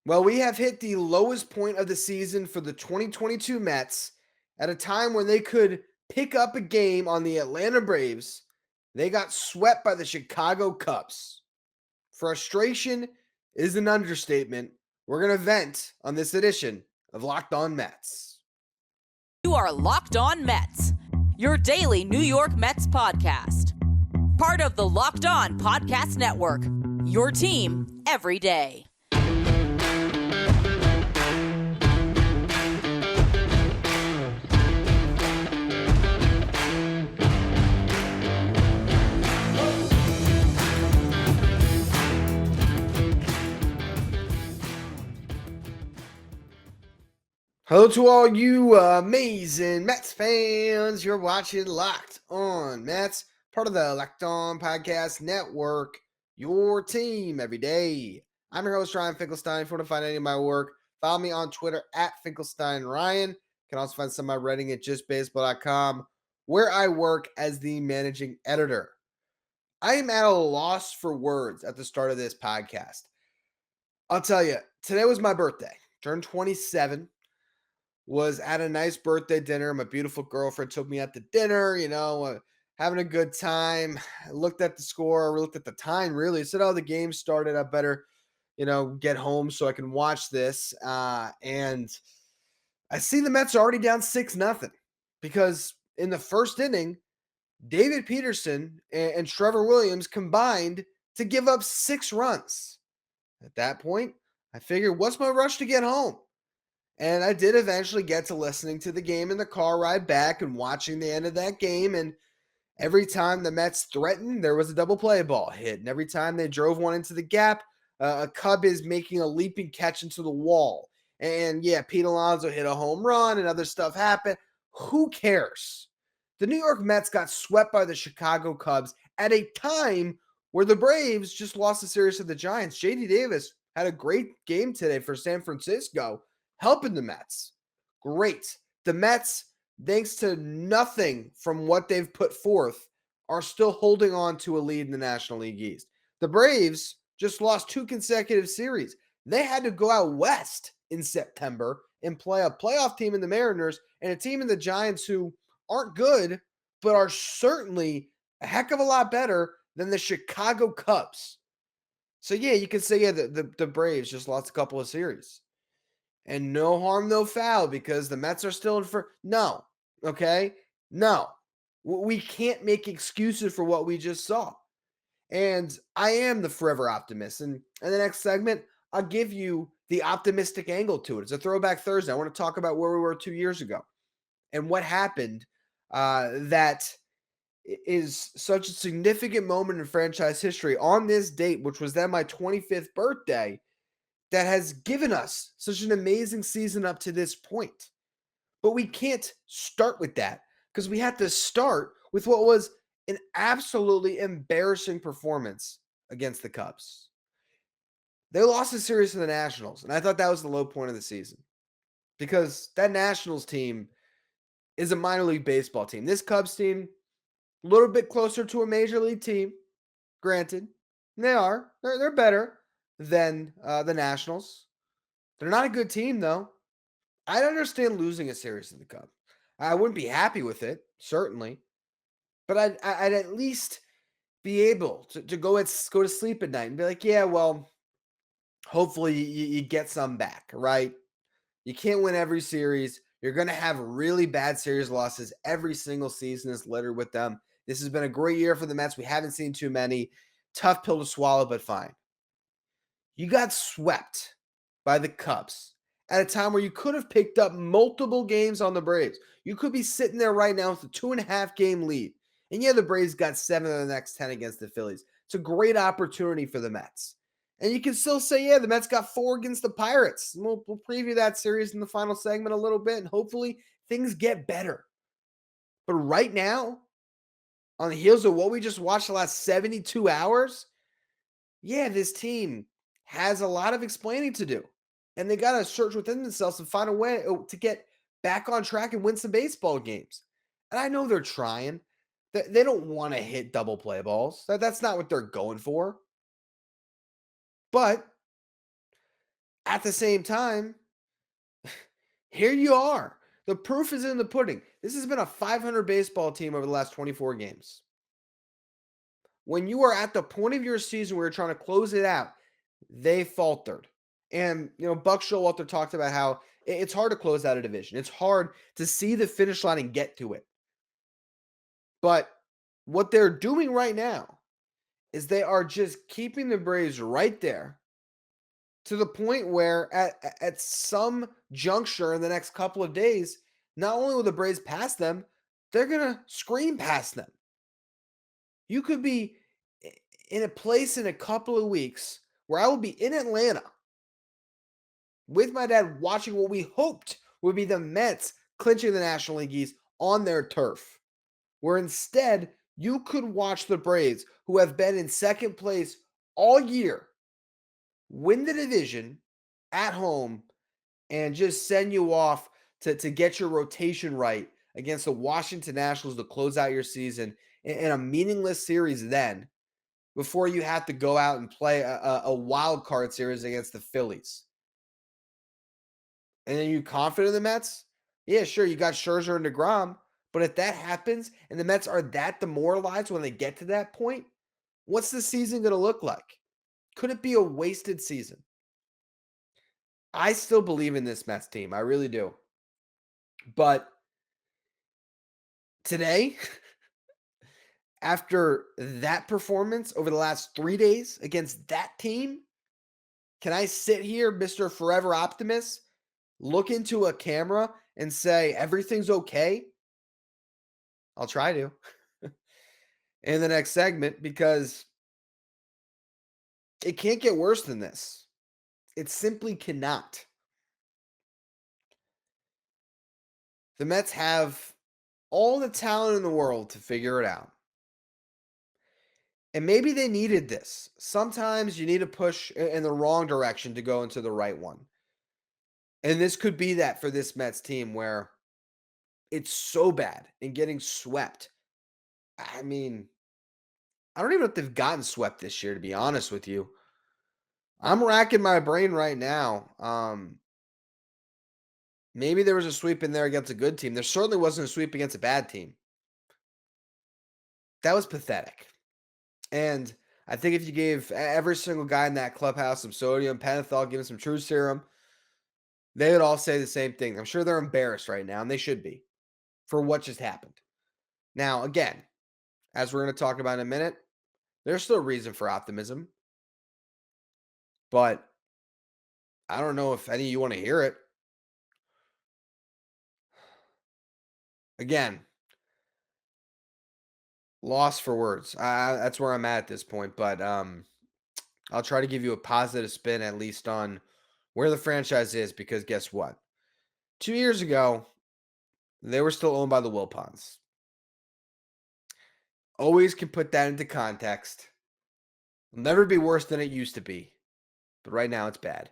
Well, we have hit the lowest point of the season for the 2022 Mets at a time when they could pick up a game on the Atlanta Braves. They got swept by the Chicago Cubs. Frustration is an understatement. We're going to vent on this edition of Locked On Mets. You are Locked On Mets, your daily New York Mets podcast. Part of the Locked On Podcast Network, your team every day. Hello to all you amazing Mets fans. You're watching Locked On Mets, part of the Locked On Podcast Network, your team every day. I'm your host, Ryan Finkelstein. If you want to find any of my work, follow me on Twitter at FinkelsteinRyan. You can also find some of my writing at justbaseball.com, where I work as the managing editor. I am at a loss for words at the start of this podcast. I'll tell you, today was my birthday. Turned 27. Was at a nice birthday dinner. My beautiful girlfriend took me out to dinner, having a good time. I looked at the score, looked at the time, really. Said, oh, the game started. I better, get home so I can watch this. And I see the Mets are already down 6-0 because in the first inning, David Peterson and Trevor Williams combined to give up 6 runs. At that point, I figured, what's my rush to get home? And I did eventually get to listening to the game in the car ride back and watching the end of that game. And every time the Mets threatened, there was a double play ball hit. And every time they drove one into the gap, a Cub is making a leaping catch into the wall. And yeah, Pete Alonso hit a home run and other stuff happened. Who cares? The New York Mets got swept by the Chicago Cubs at a time where the Braves just lost the series to the Giants. J.D. Davis had a great game today for San Francisco, helping the Mets. Great. The Mets, thanks to nothing from what they've put forth, are still holding on to a lead in the National League East. The Braves just lost 2 consecutive series. They had to go out west in September and play a playoff team in the Mariners and a team in the Giants who aren't good, but are certainly a heck of a lot better than the Chicago Cubs. So yeah, you can say, the Braves just lost a couple of series. And no harm, no foul, because the Mets are still in first. No, okay? No. We can't make excuses for what we just saw. And I am the forever optimist. And in the next segment, I'll give you the optimistic angle to it. It's a throwback Thursday. I want to talk about where we were 2 years ago and what happened that is such a significant moment in franchise history on this date, which was then my 25th birthday, that has given us such an amazing season up to this point. But we can't start with that because we had to start with what was an absolutely embarrassing performance against the Cubs. They lost the series to the Nationals, and I thought that was the low point of the season because that Nationals team is a minor league baseball team. This Cubs team, a little bit closer to a major league team, granted. They are. They're better than the Nationals. They're not a good team, though. I'd understand losing a series to the Cubs. I wouldn't be happy with it, certainly, but I'd at least be able to go to sleep at night and be like, yeah, well, hopefully you get some back, right? You can't win every series. You're going to have really bad series losses. Every single season is littered with them. This has been a great year for the Mets. We haven't seen too many. Tough pill to swallow, but fine. You got swept by the Cubs at a time where you could have picked up multiple games on the Braves. You could be sitting there right now with a 2.5 game lead. And yeah, the Braves got 7 of the next 10 against the Phillies. It's a great opportunity for the Mets. And you can still say, yeah, the Mets got 4 against the Pirates. And we'll preview that series in the final segment a little bit, and hopefully things get better. But right now, on the heels of what we just watched the last 72 hours, yeah, this team has a lot of explaining to do. And they got to search within themselves and find a way to get back on track and win some baseball games. And I know they're trying. They don't want to hit double play balls. That's not what they're going for. But At the same time, here you are. The proof is in the pudding. This has been a 500 baseball team over the last 24 games. When you are at the point of your season where you're trying to close it out, they faltered. And, Buck Showalter talked about how it's hard to close out a division. It's hard to see the finish line and get to it. But what they're doing right now is they are just keeping the Braves right there to the point where at some juncture in the next couple of days, not only will the Braves pass them, they're going to scream past them. You could be in a place in a couple of weeks where I will be in Atlanta with my dad watching what we hoped would be the Mets clinching the National League East on their turf, where instead you could watch the Braves, who have been in second place all year, win the division at home and just send you off to get your rotation right against the Washington Nationals to close out your season in a meaningless series then, before you have to go out and play a wild card series against the Phillies. And then you confident in the Mets? Yeah, sure, you got Scherzer and DeGrom, but if that happens and the Mets are that demoralized when they get to that point, what's the season going to look like? Could it be a wasted season? I still believe in this Mets team. I really do. But today, after that performance over the last 3 days against that team, can I sit here, Mr. Forever Optimist, look into a camera and say everything's okay? I'll try to in the next segment, because it can't get worse than this. It simply cannot. The Mets have all the talent in the world to figure it out. And maybe they needed this. Sometimes you need to push in the wrong direction to go into the right one. And this could be that for this Mets team, where it's so bad and getting swept. I mean, I don't even know if they've gotten swept this year, to be honest with you. I'm racking my brain right now. Maybe there was a sweep in there against a good team. There certainly wasn't a sweep against a bad team. That was pathetic. And I think if you gave every single guy in that clubhouse some sodium, pentothal, give him some true serum, they would all say the same thing. I'm sure they're embarrassed right now, and they should be, for what just happened. Now, again, as we're going to talk about in a minute, there's still reason for optimism. But I don't know if any of you want to hear it. Again, lost for words. That's where I'm at this point. But I'll try to give you a positive spin, at least on where the franchise is, because guess what? 2 years ago, they were still owned by the Wilpons. Always can put that into context. It'll never be worse than it used to be. But right now, it's bad.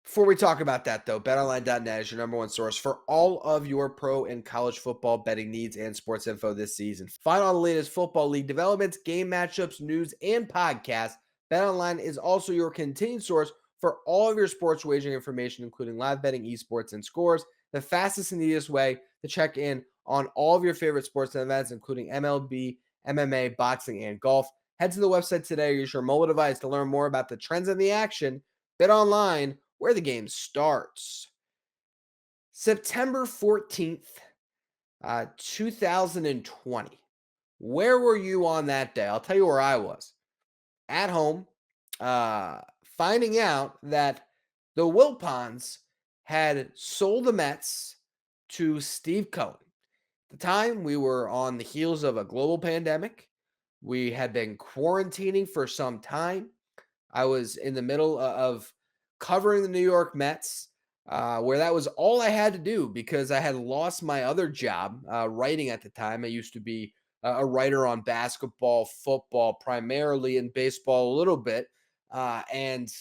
Before we talk about that, though, BetOnline.net is your number one source for all of your pro and college football betting needs and sports info this season. Find all the latest football league developments, game matchups, news, and podcasts. BetOnline is also your continued source for all of your sports wagering information, including live betting, esports, and scores. The fastest and easiest way to check in on all of your favorite sports and events, including MLB, MMA, boxing, and golf. Head to the website today or use your mobile device to learn more about the trends in the action. BetOnline, where the game starts. September 14th, 2020. Where were you on that day? I'll tell you where I was. At home, finding out that the Wilpons had sold the Mets to Steve Cohen. At the time, we were on the heels of a global pandemic. We had been quarantining for some time. I was in the middle of covering the New York Mets, where that was all I had to do because I had lost my other job writing at the time. I used to be a writer on basketball, football, primarily, and baseball a little bit. And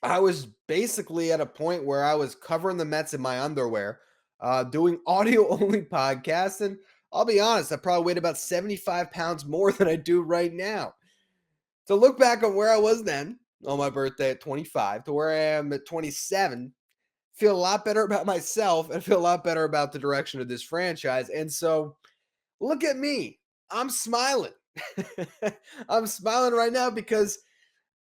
I was basically at a point where I was covering the Mets in my underwear, doing audio-only podcasts. And I'll be honest, I probably weighed about 75 pounds more than I do right now. To look back on where I was then, on my birthday at 25 to where I am at 27. Feel a lot better about myself and feel a lot better about the direction of this franchise. And so look at me. I'm smiling. I'm smiling right now because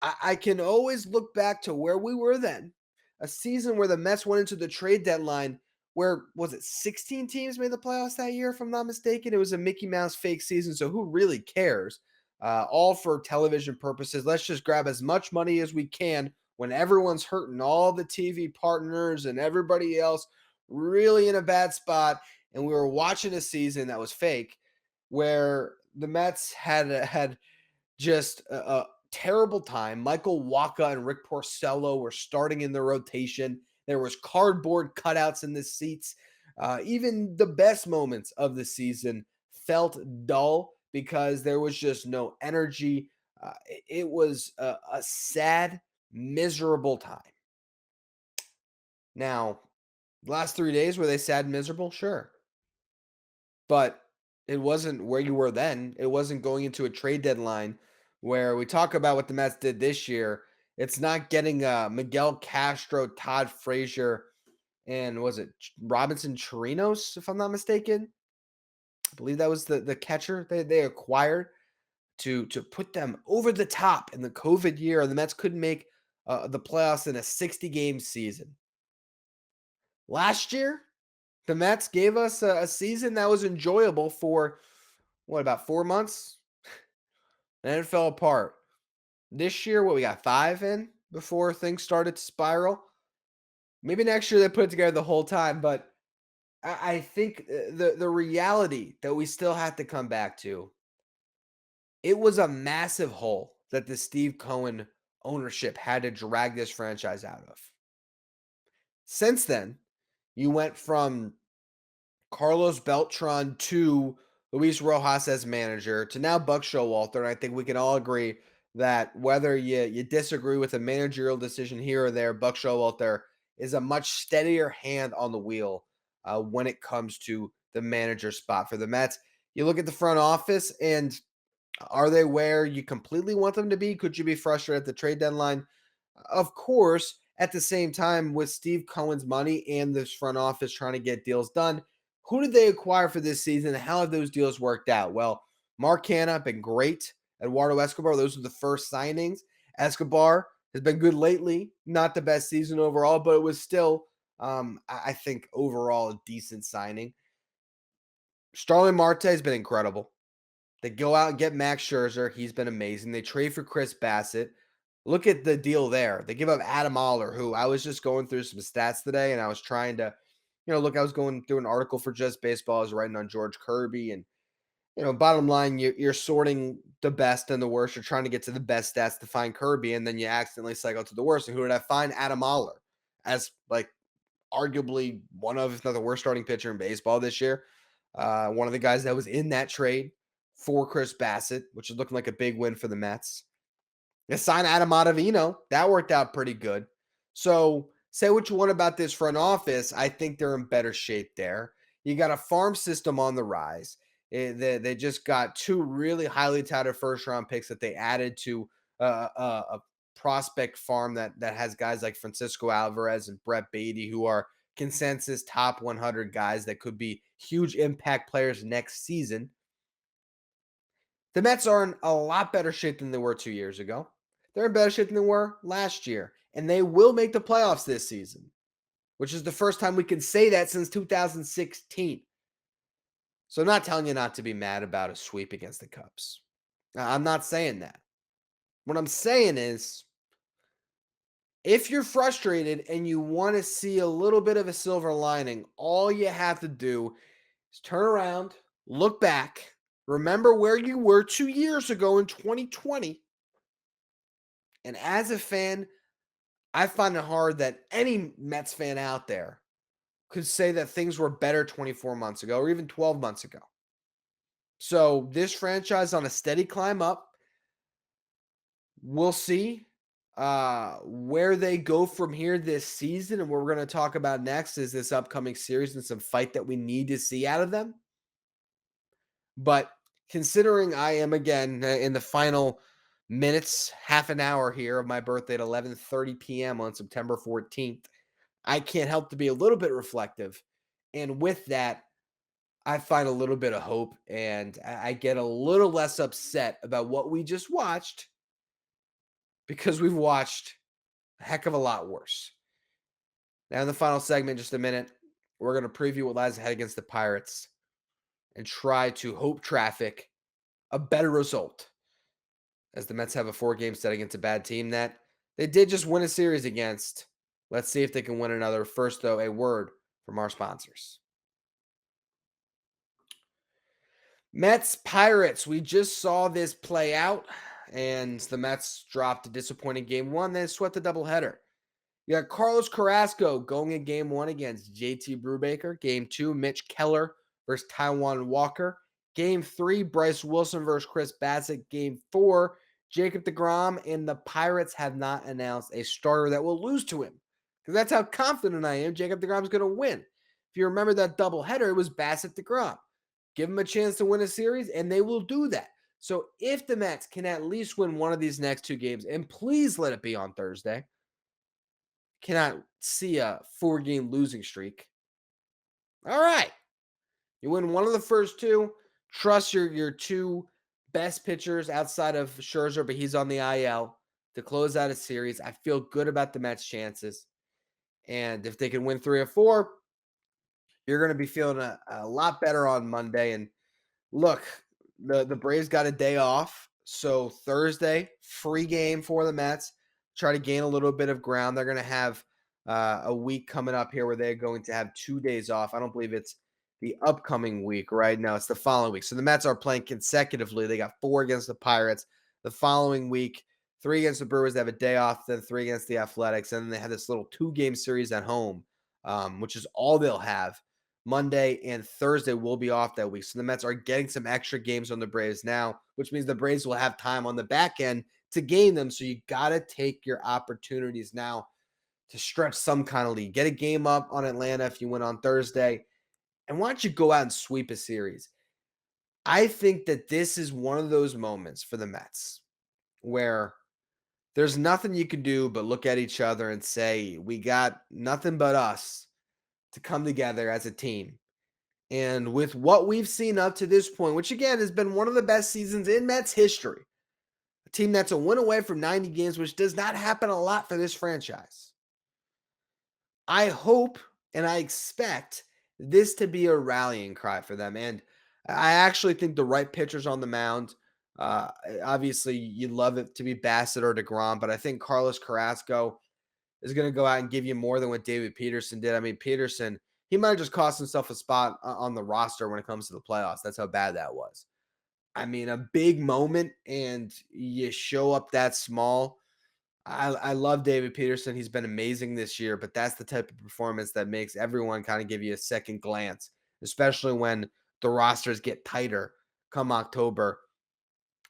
I can always look back to where we were then. A season where the Mets went into the trade deadline where was it 16 teams made the playoffs that year, if I'm not mistaken? It was a Mickey Mouse fake season, so who really cares? All for television purposes. Let's just grab as much money as we can when everyone's hurting, all the TV partners and everybody else really in a bad spot. And we were watching a season that was fake, where the Mets had just a terrible time. Michael Wacha and Rick Porcello were starting in the rotation. There was cardboard cutouts in the seats. Even the best moments of the season felt dull because there was just no energy. It was a sad, miserable time. Now, last 3 days were they sad and miserable? Sure, but it wasn't where you were then. It wasn't going into a trade deadline where we talk about what the Mets did this year. It's not getting Miguel Castro, Todd Frazier, and was it Robinson Chirinos, if I'm not mistaken? I believe that was the catcher they acquired to put them over the top in the COVID year. The Mets couldn't make the playoffs in a 60-game season. Last year, the Mets gave us a season that was enjoyable for what, about 4 months? Then it fell apart. This year, what, we got 5 in before things started to spiral? Maybe next year they put it together the whole time, but I think the reality that we still have to come back to, it was a massive hole that the Steve Cohen ownership had to drag this franchise out of. Since then, you went from Carlos Beltran to Luis Rojas as manager to now Buck Showalter. And I think we can all agree that whether you disagree with a managerial decision here or there, Buck Showalter is a much steadier hand on the wheel when it comes to the manager spot for the Mets. You look at the front office, and are they where you completely want them to be? Could you be frustrated at the trade deadline? Of course. At the same time, with Steve Cohen's money and this front office trying to get deals done, who did they acquire for this season? And how have those deals worked out? Well, Mark Hanna been great. Eduardo Escobar, those were the first signings. Escobar has been good lately. Not the best season overall, but it was still, I think, overall a decent signing. Starling Marte has been incredible. They go out and get Max Scherzer. He's been amazing. They trade for Chris Bassett. Look at the deal there. They give up Adam Oller, who I was just going through some stats today, and I was trying to, look, I was going through an article for Just Baseball. I was writing on George Kirby, and bottom line, you're sorting the best and the worst. You're trying to get to the best stats to find Kirby, and then you accidentally cycle to the worst. And who did I find? Adam Oller, as like arguably one of, if not the worst starting pitcher in baseball this year. One of the guys that was in that trade for Chris Bassett, which is looking like a big win for the Mets. They signed Adam Ottavino. That worked out pretty good. So say what you want about this front office. I think they're in better shape there. You got a farm system on the rise. They just got 2 really highly touted first-round picks that they added to a prospect farm that has guys like Francisco Alvarez and Brett Beatty, who are consensus top 100 guys that could be huge impact players next season. The Mets are in a lot better shape than they were 2 years ago. They're in better shape than they were last year, and they will make the playoffs this season, which is the first time we can say that since 2016. So I'm not telling you not to be mad about a sweep against the Cubs. I'm not saying that. What I'm saying is, if you're frustrated and you want to see a little bit of a silver lining, all you have to do is turn around, look back, remember where you were 2 years ago in 2020. And as a fan, I find it hard that any Mets fan out there could say that things were better 24 months ago or even 12 months ago. So this franchise on a steady climb up. We'll see where they go from here this season. And what we're going to talk about next is this upcoming series and some fight that we need to see out of them. But considering I am, again, in the final minutes, half an hour here of my birthday at 11:30 p.m. on September 14th, I can't help to be a little bit reflective. And with that, I find a little bit of hope and I get a little less upset about what we just watched because we've watched a heck of a lot worse. Now, in the final segment, just a minute, we're going to preview what lies ahead against the Pirates and try to hope traffic a better result as the Mets have a 4-game set against a bad team that they did just win a series against. Let's see if they can win another. First, though, a word from our sponsors. Mets Pirates. We just saw this play out, and the Mets dropped a disappointing game one, then swept the doubleheader. You got Carlos Carrasco going in game one against JT Brubaker. Game two, Mitch Keller versus Taijuan Walker. Game three, Bryce Wilson versus Chris Bassett. Game four, Jacob deGrom, and the Pirates have not announced a starter that will lose to him. Because that's how confident I am Jacob deGrom is going to win. If you remember that doubleheader, it was Bassett deGrom. Give them a chance to win a series, and they will do that. So if the Mets can at least win one of these next two games, and please let it be on Thursday, cannot see a 4-game losing streak. All right. You win one of the first two. Trust your two best pitchers outside of Scherzer, but he's on the IL to close out a series. I feel good about the Mets' chances. And if they can win 3 or 4, you're going to be feeling a lot better on Monday. And look, the Braves got a day off. So Thursday, free game for the Mets. Try to gain a little bit of ground. They're going to have a week coming up here where they're going to have 2 days off. I don't believe it's the upcoming week, right? No, it's the following week. So the Mets are playing consecutively. They got 4 against the Pirates. The following week, 3 against the Brewers. They have a day off, then 3 against the Athletics. And then they have this little 2-game series at home, which is all they'll have. Monday and Thursday will be off that week. So the Mets are getting some extra games on the Braves now, which means the Braves will have time on the back end to gain them. So you got to take your opportunities now to stretch some kind of lead. Get a game up on Atlanta if you win on Thursday. And why don't you go out and sweep a series? I think that this is one of those moments for the Mets where there's nothing you can do but look at each other and say, we got nothing but us to come together as a team. And with what we've seen up to this point, which again has been one of the best seasons in Mets history, a team that's a win away from 90 games, which does not happen a lot for this franchise. I hope and I expect this to be a rallying cry for them. And I actually think the right pitchers on the mound. Obviously, you'd love it to be Bassett or deGrom, but I think Carlos Carrasco is going to go out and give you more than what David Peterson did. I mean, Peterson, he might have just cost himself a spot on the roster when it comes to the playoffs. That's how bad that was. I mean, a big moment, and you show up that small. I love David Peterson. He's been amazing this year, but that's the type of performance that makes everyone kind of give you a second glance, especially when the rosters get tighter come October.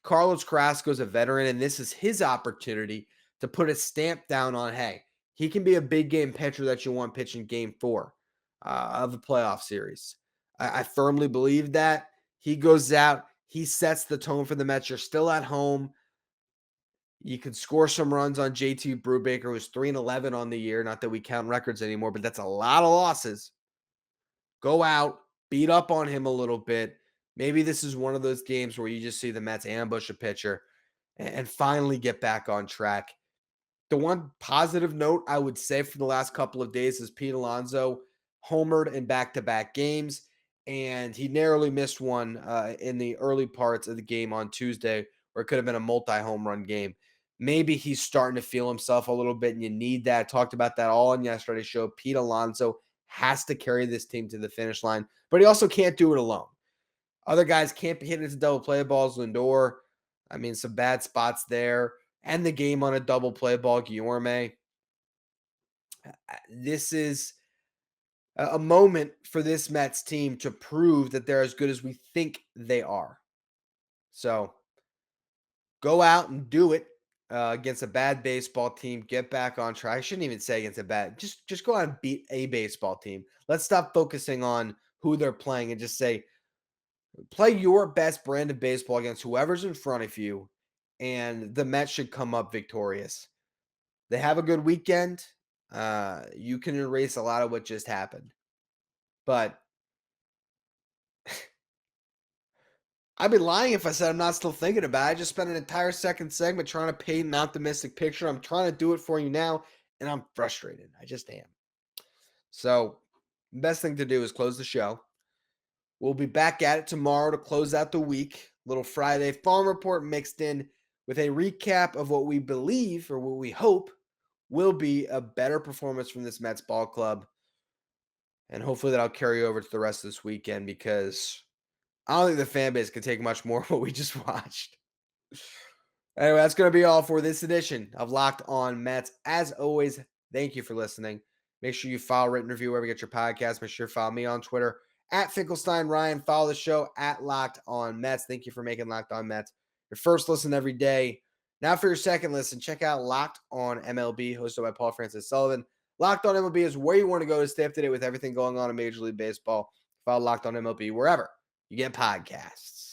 Carlos Carrasco is a veteran, and this is his opportunity to put a stamp down on, hey, he can be a big game pitcher that you want pitching game 4 of the playoff series. I firmly believe that. He goes out, he sets the tone for the Mets. You're still at home. You can score some runs on JT Brubaker, who's 3-11 on the year. Not that we count records anymore, but that's a lot of losses. Go out, beat up on him a little bit. Maybe this is one of those games where you just see the Mets ambush a pitcher and finally get back on track. The one positive note I would say for the last couple of days is Pete Alonso homered in back-to-back games, and he narrowly missed one in the early parts of the game on Tuesday, where it could have been a multi-home run game. Maybe he's starting to feel himself a little bit, and you need that. Talked about that all on yesterday's show. Pete Alonso has to carry this team to the finish line, but he also can't do it alone. Other guys can't be hitting into double play balls. Lindor, I mean, some bad spots there. End the game on a double play ball, Guillorme. This is a moment for this Mets team to prove that they're as good as we think they are. So go out and do it against a bad baseball team. Get back on track. I shouldn't even say against a bad. Just go out and beat a baseball team. Let's stop focusing on who they're playing and just say, play your best brand of baseball against whoever's in front of you and the Mets should come up victorious. They have a good weekend. You can erase a lot of what just happened. But I'd be lying if I said I'm not still thinking about it. I just spent an entire second segment trying to paint an optimistic picture. I'm trying to do it for you now, and I'm frustrated. I just am. So, best thing to do is close the show. We'll be back at it tomorrow to close out the week. Little Friday farm report mixed in with a recap of what we believe or what we hope will be a better performance from this Mets ball club. And hopefully that'll carry over to the rest of this weekend because I don't think the fan base can take much more of what we just watched. Anyway, that's going to be all for this edition of Locked On Mets. As always, thank you for listening. Make sure you follow, written review wherever you get your podcast. Make sure you follow me on Twitter at Finkelstein Ryan. Follow the show at Locked On Mets. Thank you for making Locked On Mets your first listen every day. Now for your second listen, check out Locked On MLB, hosted by Paul Francis Sullivan. Locked On MLB is where you want to go to stay up to date with everything going on in Major League Baseball. Follow Locked On MLB wherever you get podcasts.